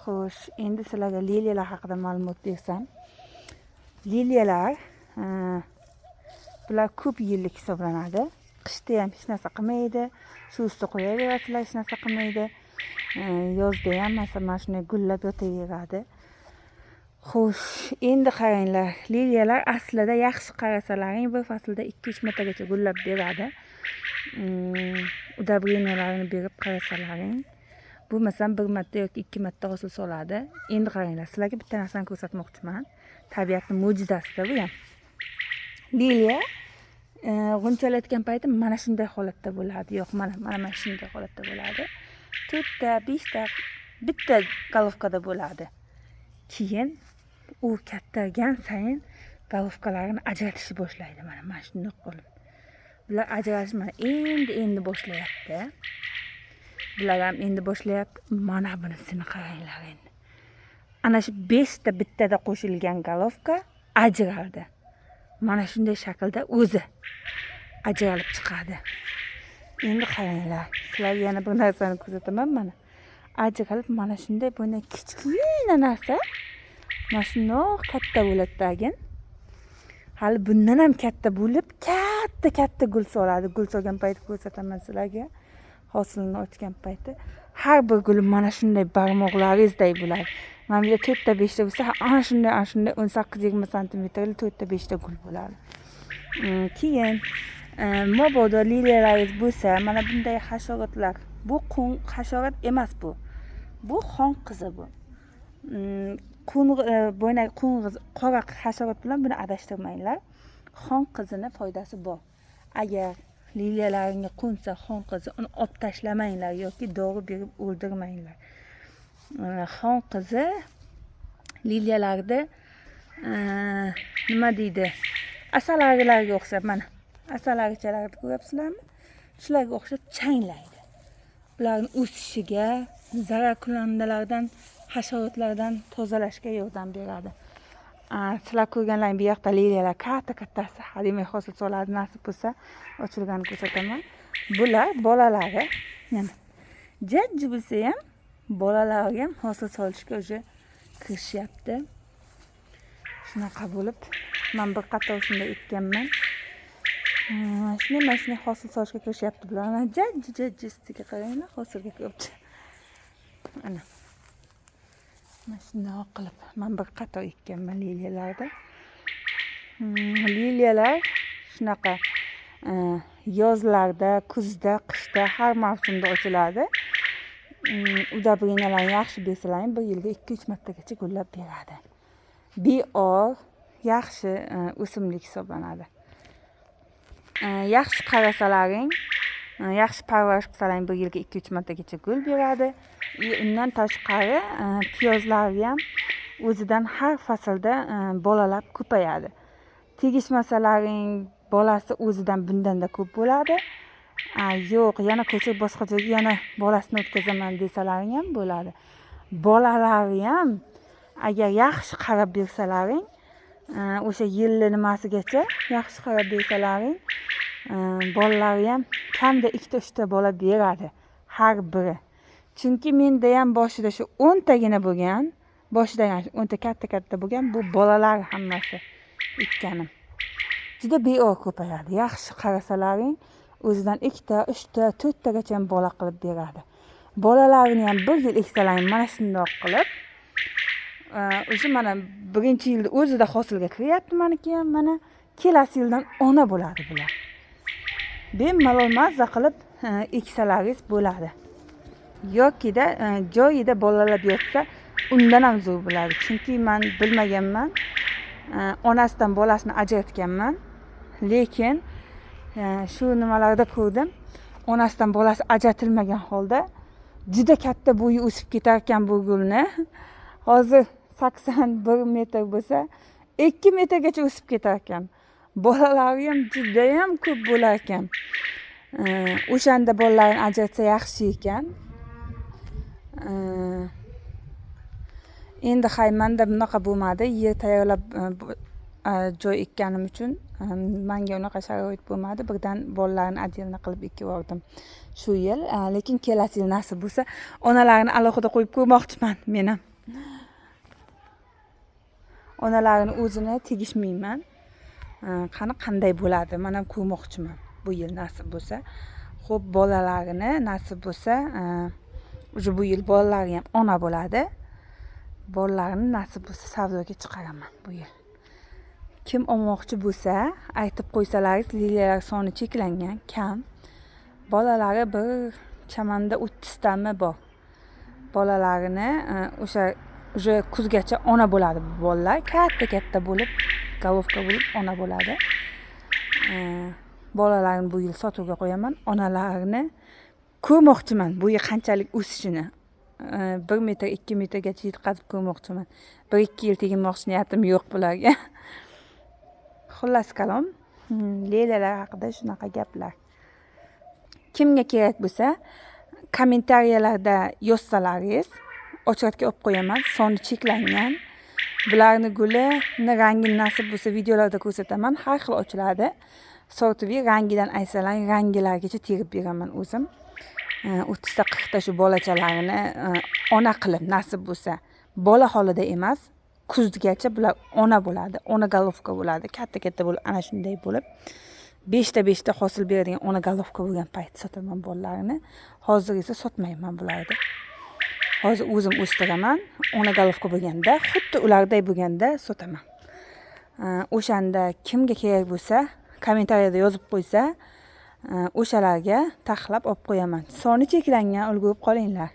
Xo'sh, endi sizlarga liliyalar haqida ma'lumot bersam. Liliyalar bular ko'p yillik hisoblanadi. Qishda ham hech narsa qilmaydi. Shu ustida qo'yaverasizlar, hech narsa qilmaydi. Yozda ham masalan shunday gullab yotaveradi. Xo'sh, endi qaranglar, liliyalar aslida yaxshi qarasalaring bir faslda 2-3 martagacha gullab beradi. Udobreniyalarini berib qarasalaring, bu masalan 1 marta yoki 2 marta hosil soladi. Endi qaranglar, sizlarga bitta narsani ko'rsatmoqchiman. Tabiatning mo'jizasida bu ham. Liliya g'unchalayotgan payti mana shunday holatda bo'ladi. Yo'q, mana shunday holatda bo'ladi. 4 ta, 5 ta bitta golovkada bo'ladi. Keyin u kattaygan sayin golovkalarini ajratishni boshlaydi. Mana shunday qilib. Bular ajralish mana endi boshlayapti. Bular ham endi boshlayapti. Mana bunisini qaranglar endi. Ana shu 5 ta bittada qo'shilgan golovka ajraldi. Mana shunday shaklda o'zi ajralib chiqadi. Endi qaranglar, sizlarga yana bir narsani ko'rsataman mana. Ajralib mana shunday bunday kichkina narsa mana shundoq katta bo'ladi tagin. Hali bundan ham katta bo'lib, katta gul soladi. Gul solgan payti ko'rsataman sizlarga. Hosilni ochgan payti har bir gul mana shunday barmoqlaringizdek bo'ladi. Mana bu 4 ta 5 ta bo'lsa, ana shunday 18-20 santimetrli 4 ta 5 ta gul bo'ladi. Keyin mabodo liliyalaringiz bo'lsa, mana bunday hasharotlar. Bu hasharot emas bu. Bu xon qizi bu. Qo'ng'iz qora hasharot bilan buni adashtirmanglar. Xon qizini foydasi bor. Agar liliyalaringga qo'nsa xon qizi, uni olib tashlamanglar yoki dori berib o'ldirmanglar. Xon qizi liliyalarda nima deydi? Asalarilarga o'xshab, mana asalarichalarni ko'ryapsizlarmi? Shularga o'xshab changlaydi. Ularning o'sishiga, zararkunandalardan, hasharotlardan tozalashga yordam beradi. Sizlar ko'rganlaring bu yoqda liliyalar kattasi hademay hosil soladi, nasib bo'lsa ochilganini ko'rsataman. Bular bolalari, yana jajji bo'lsa ham bolalari ham hosil solishga уже kirishyapti. Shunaqa bo'lib, men bir qator shunday ekkanman. Shunday hosil solishga kirishyapti bular. Mana jajji qaranglar, hosilga kiribdi. Ana. Mana shunday qilib men bir qator ekkanman liliyalarda. Liliyalar shunaqa yozlarda, kuzda, qishda har mavsumda ochiladi. Udobreniyalarini yaxshi bersalaring 1 yilga 2-3 martagacha gullab beradi. Bior yaxshi o'simlik hisoblanadi. Yaxshi qarasalaring, yaxshi parvarish qilsalaring 1 yilga 2-3 martagacha gul beradi. Undan tashqari piyozlar ham o'zidan har faslda bolalab ko'payadi. Tegishmasalaring bolasi o'zidan bundanda ko'p bo'ladi. Yo'q, yana ko'chib boshqa joyga yana bolasini o'tkazaman desalaring ham bo'ladi. Bolalari ham agar yaxshi qarab bersalaring, o'sha yilli nimasigacha yaxshi qarab bersalaring, bolalari ham kamida 2-3 ta bola beradi har biri. Chunki menda ham boshida shu 10 tagina bo'lgan, boshida ham 10 ta katta bo'lgan, bu bolalar hammasi ekkanim. Juda beor ko'payadi. Yaxshi qarasalaring, o'zidan 2 ta, 3 ta, 4 tagacha ham bola qilib beradi. Bolalarini ham 1 yil eksalaring mana shundoq qilib, o'sha mana 1-yilda o'zida hosilga kiryapti meniki ham, mana kelasi yildan ona bo'ladi bular. Bemalol mazza qilib eksalaringiz bo'ladi. Yokida joyida bolalab yotsa, undan ham zo'r bo'ladi. Chunki men bilmaganman, onasidan bolasini ajratganman. Lekin shu nimalarda ko'rdim, onasidan bolasi ajratilmagan holda juda katta bo'yi o'sib ketar ekan bu gulni. Hozir 81 metr bo'lsa, 2 metrgacha o'sib ketar ekan. Bolalari ham juda ham ko'p bo'lar ekan. O'shanda bolalarini ajratsa yaxshi ekan. Endi menda bunaqa bo'lmadi. Yer tayyorlab joy ekkanim uchun menga unaqa sharoit bo'lmadi. Birdan bolalarni отдельно qilib ekib yubordim shu yil. Lekin kelasi yil nasib bo'lsa, onalarini alohida qo'yib ko'rmoqchiman men ham. Onalarini o'zini tegishmayman. Qani qanday bo'ladi? Men ham ko'rmoqchiman bu yil nasib bo'lsa. Xo'p, bolalarini nasib bo'lsa, bu yil bolalari ham ona bo'ladi. Bolalarini nasib bo'lsa savdoga chiqaraman bu yil. Kim olmoqchi bo'lsa, aytib qo'ysalaringiz, liliyalar soni cheklangan, kam. Bolalari bir chamanda 30 tami bor. Bolalarini o'sha kuzgacha ona bo'ladi bu bolalar. Katta bo'lib, golovka bo'lib ona bo'ladi. Bolalarini bu yil sotuvga qo'yaman. Onalarini ko'rmoqchiman bu yil qanchalik o'sishini. 1 metr, 2 metrgacha yetkazib ko'rmoqchiman. 1-2 yil teginmoqchi niyatim yo'q bularga. Xullas kalom, leylalar haqida shunaqa gaplar. Kimga kerak bo'lsa, kommentariyalarda yozsalaringiz, ochratga olib qo'yaman. Soni cheklangan. Bularni gulini rangini nasib bo'lsa videolarda ko'rsataman. Har xil ochiladi. Sortib, rangidan aysalang, rangilargacha terib beraman o'zim. 30 ta 40 ta shu bolachalarini ona qilib nasib bo'lsa, bola holida emas, kuzgacha bular ona bo'ladi. Ona golovka bo'ladi. Katta bo'lib, ana shunday bo'lib 5 ta hosil beradigan ona golovka bo'lgan payt sotaman bolalarini. Hozir esa sotmayman bularni. Hozir o'zim o'stiraman. Ona golovka bo'lganda, xuddi ularday bo'lganda sotaman. O'shanda kimga kerak bo'lsa, kommentariyada yozib qo'ysa, o'shalarga taxlab olib qo'yaman. Soni cheklangan, ulgurib qolinglar.